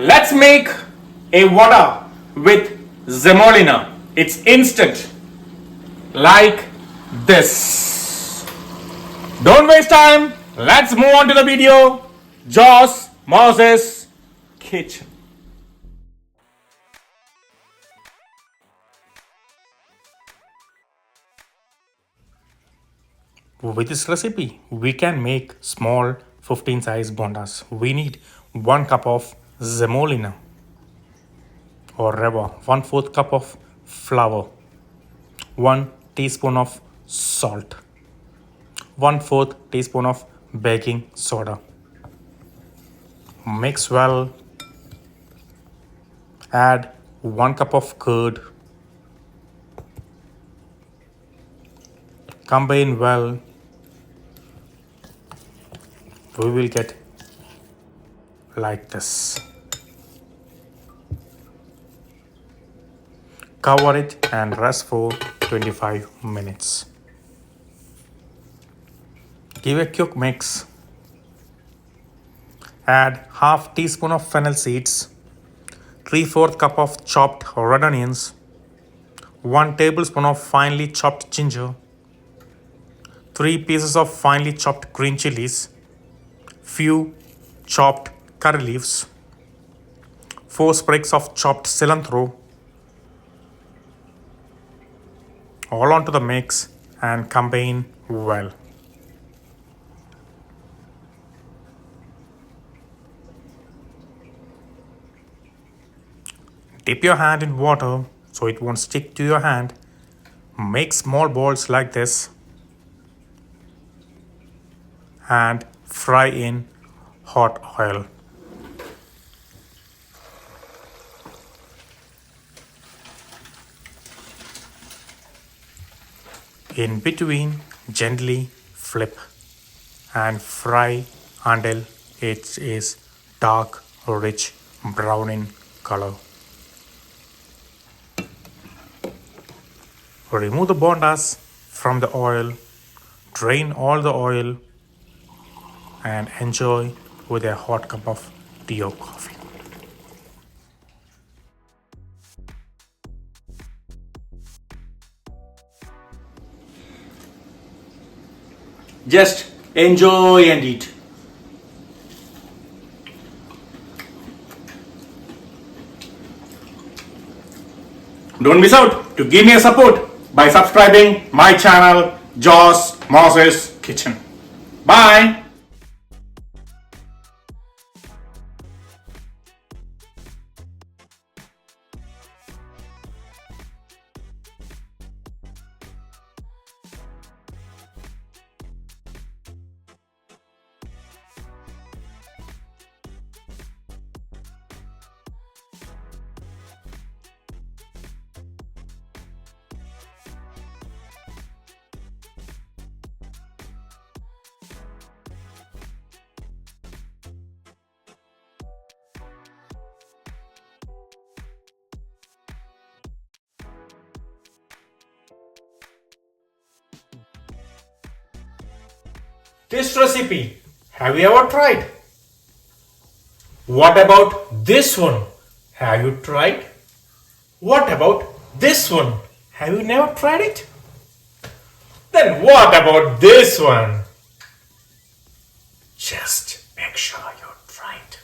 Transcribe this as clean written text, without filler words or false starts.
Let's make a vada with semolina. It's instant, like this. Don't waste time. Let's move on to the video. Jaws Moses Kitchen. With this recipe, we can make small 15 size bondas. We need 1 cup of semolina or rava, 1/4 cup of flour, 1 teaspoon of salt, 1/4 teaspoon of baking soda. Mix well. Add 1 cup of curd. Combine well. We will get like this. Cover it and rest for 25 minutes. Give a quick mix. Add half teaspoon of fennel seeds, 3/4 cup of chopped red onions, 1 tablespoon of finely chopped ginger, 3 pieces of finely chopped green chilies, few chopped curry leaves, 4 sprigs of chopped cilantro, all onto the mix and combine well. Dip your hand in water so it won't stick to your hand. Make small balls like this and fry in hot oil. In between, gently flip and fry until it is dark, rich brown in color. Remove the bondas from the oil, drain all the oil, and enjoy with a hot cup of tea or coffee. Just enjoy and eat. Don't miss out to give me a support by subscribing my channel Jaws Moses Kitchen. Bye. This recipe, have you ever tried? What about this one? Have you tried? What about this one? Have you never tried it? Then what about this one? Just make sure you try it.